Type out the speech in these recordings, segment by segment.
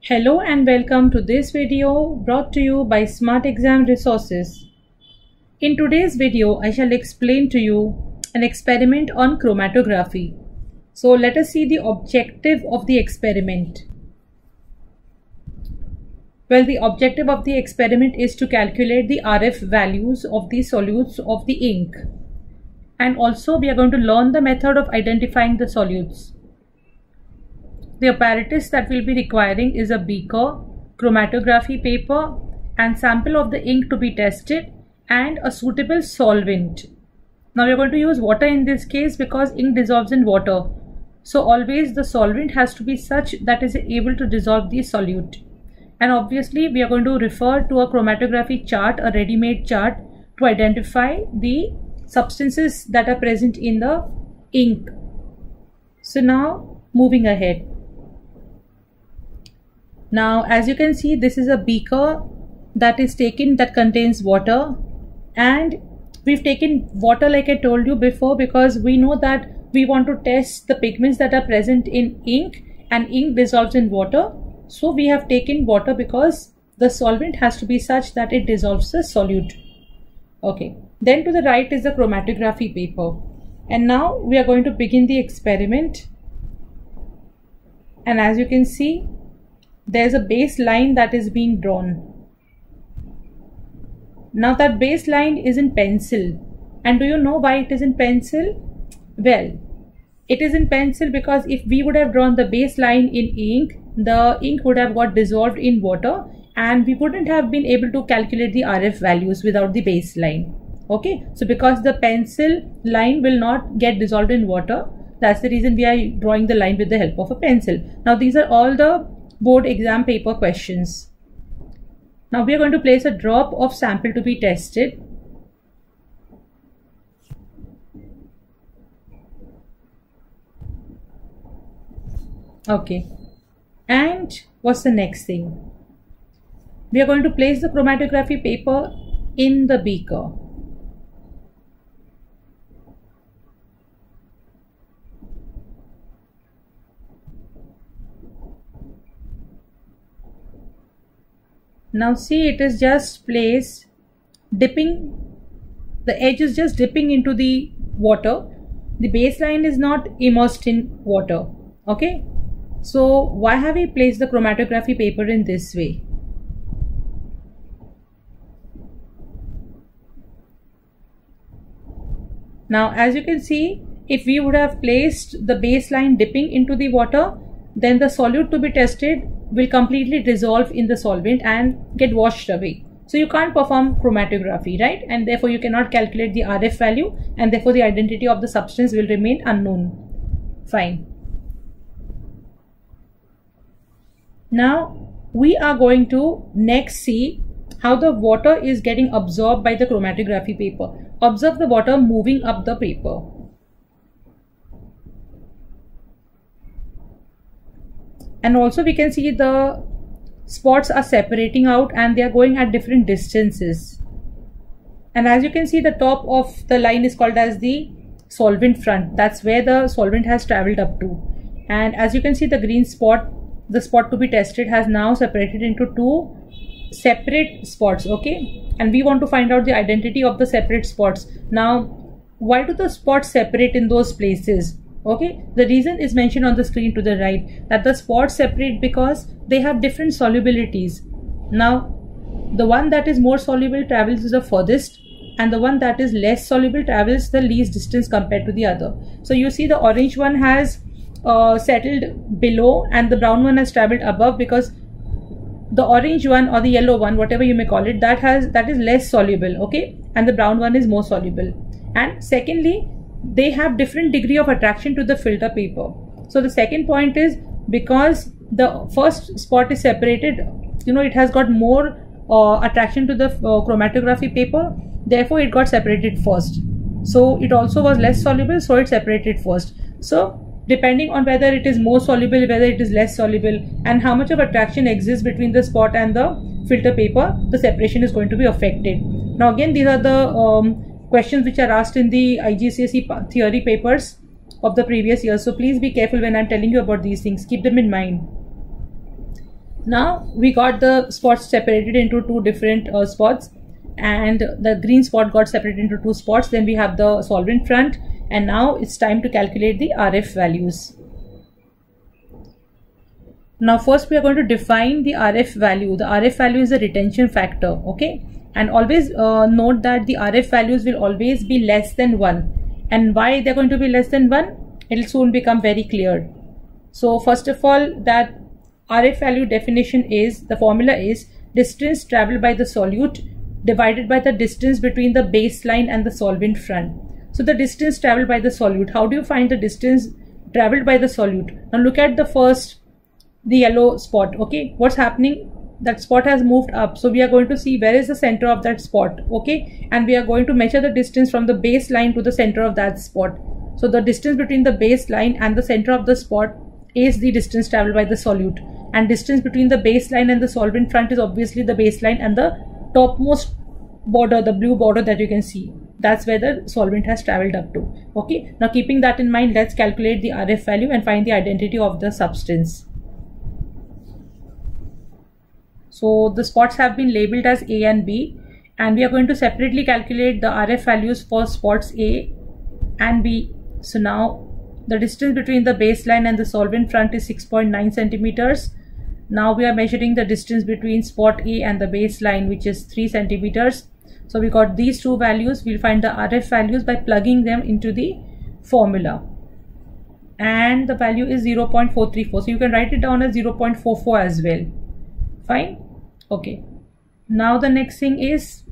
Hello and welcome to this video brought to you by Smart Exam Resources. In today's video, I shall explain to you an experiment on chromatography. So let us see the objective of the experiment. Well, the objective of the experiment is to calculate the RF values of the solutes of the ink. And also we are going to learn the method of identifying the solutes. The apparatus that we'll be requiring is a beaker, chromatography paper, and sample of the ink to be tested, and a suitable solvent. Now we are going to use water in this case because ink dissolves in water. So always the solvent has to be such that is able to dissolve the solute. And obviously we are going to refer to a chromatography chart, a ready-made chart, to identify the substances that are present in the ink. So now moving ahead. Now as you can see, this is a beaker that is taken that contains water, and we've taken water like I told you before because we know that we want to test the pigments that are present in ink, and ink dissolves in water. So we have taken water because the solvent has to be such that it dissolves the solute. Okay, then to the right is the chromatography paper, and now we are going to begin the experiment. And as you can see, there's a baseline that is being drawn. Now that baseline is in pencil. And do you know why it is in pencil? Well, it is in pencil because if we would have drawn the baseline in ink, the ink would have got dissolved in water and we wouldn't have been able to calculate the RF values without the baseline. Okay, so because the pencil line will not get dissolved in water, that's the reason we are drawing the line with the help of a pencil. Now these are all the board exam paper questions. Now we are going to place a drop of sample to be tested. Okay, and what's the next thing? We are going to place the chromatography paper in the beaker. Now see, it is just placed, dipping, the edge is just dipping into the water. The baseline is not immersed in water. Okay, so why have we placed the chromatography paper in this way? Now as you can see, if we would have placed the baseline dipping into the water, then the solute to be tested will completely dissolve in the solvent and get washed away. So you can't perform chromatography, right? And therefore you cannot calculate the RF value, and therefore the identity of the substance will remain unknown. Fine. Now we are going to next see how the water is getting absorbed by the chromatography paper. Observe the water moving up the paper. And also we can see the spots are separating out and they are going at different distances. And as you can see, the top of the line is called as the solvent front. That's where the solvent has traveled up to. And as you can see, the green spot, the spot to be tested, has now separated into two separate spots. Okay, and we want to find out the identity of the separate spots. Now why do the spots separate in those places? Okay, the reason is mentioned on the screen to the right, that the spots separate because they have different solubilities. Now the one that is more soluble travels the furthest, and the one that is less soluble travels the least distance compared to the other. So you see the orange one has settled below and the brown one has traveled above, because the orange one or the yellow one, whatever you may call it, that is less soluble. Okay, and the brown one is more soluble. And secondly, they have different degree of attraction to the filter paper. So the second point is, because the first spot is separated, it has got more attraction to the chromatography paper, therefore it got separated first. So it also was less soluble, so it separated first. So depending on whether it is more soluble, whether it is less soluble, and how much of attraction exists between the spot and the filter paper, the separation is going to be affected. Now again, these are the questions which are asked in the IGCSE theory papers of the previous year. So please be careful when I'm telling you about these things. Keep them in mind. Now we got the spots separated into two different spots, and the green spot got separated into two spots. Then we have the solvent front, and now it's time to calculate the RF values. Now first we are going to define the RF value. The RF value is the retention factor, okay? And always note that the RF values will always be less than 1. And why they're going to be less than 1? It will soon become very clear. So first of all, that RF value definition is, the formula is distance traveled by the solute divided by the distance between the baseline and the solvent front. So the distance traveled by the solute, how do you find the distance traveled by the solute? Now look at the yellow spot, okay? What's happening? That spot has moved up, so we are going to see where is the center of that spot, okay? And we are going to measure the distance from the baseline to the center of that spot. So the distance between the baseline and the center of the spot is the distance traveled by the solute, and distance between the baseline and the solvent front is obviously the baseline and the topmost border, the blue border that you can see. That's where the solvent has traveled up to, okay? Now keeping that in mind, let's calculate the RF value and find the identity of the substance. So the spots have been labeled as A and B, and we are going to separately calculate the RF values for spots A and B. So now the distance between the baseline and the solvent front is 6.9 centimeters. Now we are measuring the distance between spot A and the baseline, which is 3 centimeters. So we got these two values. We'll find the RF values by plugging them into the formula. And the value is 0.434. So you can write it down as 0.44 as well. Fine. Okay. Now the next thing is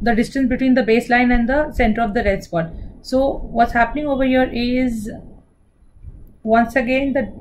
the distance between the baseline and the center of the red spot. So what's happening over here is, once again, the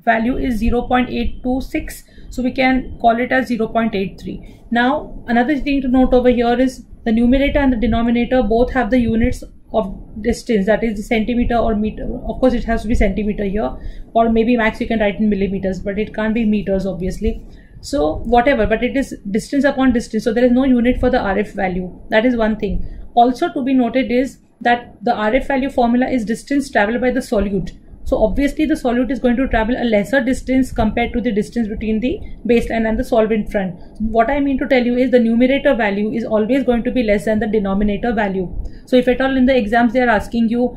value is 0.826, so we can call it as 0.83. Now another thing to note over here is the numerator and the denominator both have the units of distance, that is the centimeter or meter. Of course it has to be centimeter here, or maybe max you can write in millimeters, but it can't be meters obviously. So whatever, but it is distance upon distance, so there is no unit for the RF value. That is one thing. Also to be noted is that the RF value formula is distance traveled by the solute. So obviously the solute is going to travel a lesser distance compared to the distance between the baseline and the solvent front. What I mean to tell you is the numerator value is always going to be less than the denominator value. So if at all in the exams they are asking you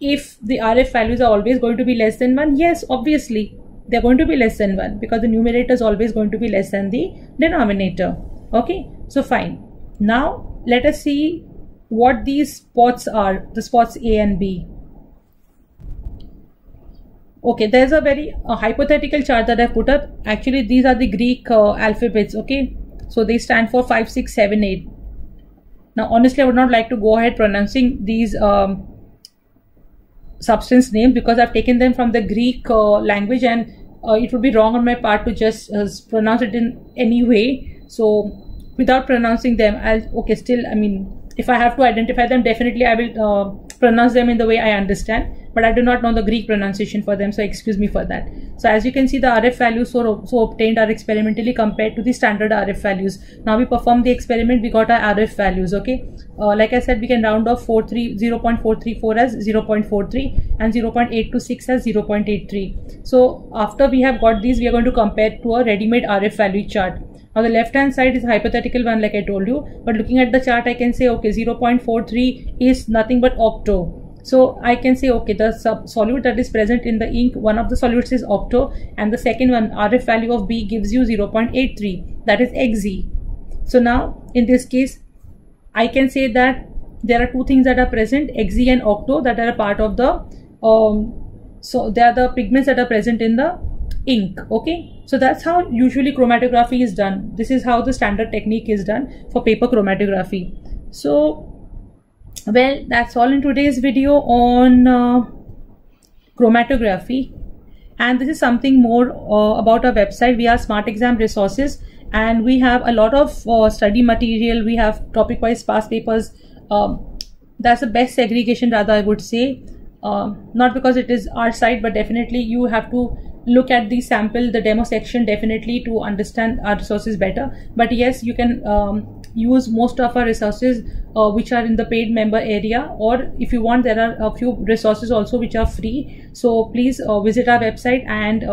if the RF values are always going to be less than 1, yes, obviously they are going to be less than 1 because the numerator is always going to be less than the denominator. Okay, so fine. Now let us see what these spots are, the spots A and B. Okay, there's a very hypothetical chart that I've put up. Actually, these are the Greek alphabets, okay? So they stand for 5, 6, 7, 8. Now, honestly, I would not like to go ahead pronouncing these substance names because I've taken them from the Greek language, and it would be wrong on my part to just pronounce it in any way. So without pronouncing them, if I have to identify them, definitely I will pronounce them in the way I understand, but I do not know the Greek pronunciation for them, so excuse me for that. So as you can see, the RF values so obtained are experimentally compared to the standard RF values. Now we performed the experiment, we got our RF values, okay? Like I said, we can round off 0.434 as 0.43 and 0.826 as 0.83. So after we have got these, we are going to compare to a ready-made RF value chart. Now the left hand side is a hypothetical one, like I told you, but looking at the chart I can say, okay, 0.43 is nothing but octo. So I can say, okay, the solute that is present in the ink, one of the solutes is octo, and the second one, RF value of B, gives you 0.83, that is Xz. So now in this case I can say that there are two things that are present, Xz and octo, that are a part of the so they are the pigments that are present in the ink. Okay, so that's how usually chromatography is done. This is how the standard technique is done for paper chromatography. So well, that's all in today's video on chromatography, and this is something more about our website. We are Smart Exam Resources, and we have a lot of study material. We have topic wise past papers. That's the best segregation, rather I would say, not because it is our site, but definitely you have to look at the sample, the demo section, definitely, to understand our resources better. But yes, you can use most of our resources which are in the paid member area, or if you want, there are a few resources also which are free. So please visit our website and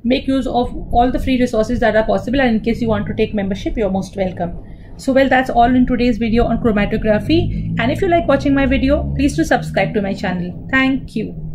make use of all the free resources that are possible, and in case you want to take membership, you're most welcome. So well, that's all in today's video on chromatography, and if you like watching my video, please do subscribe to my channel. Thank you.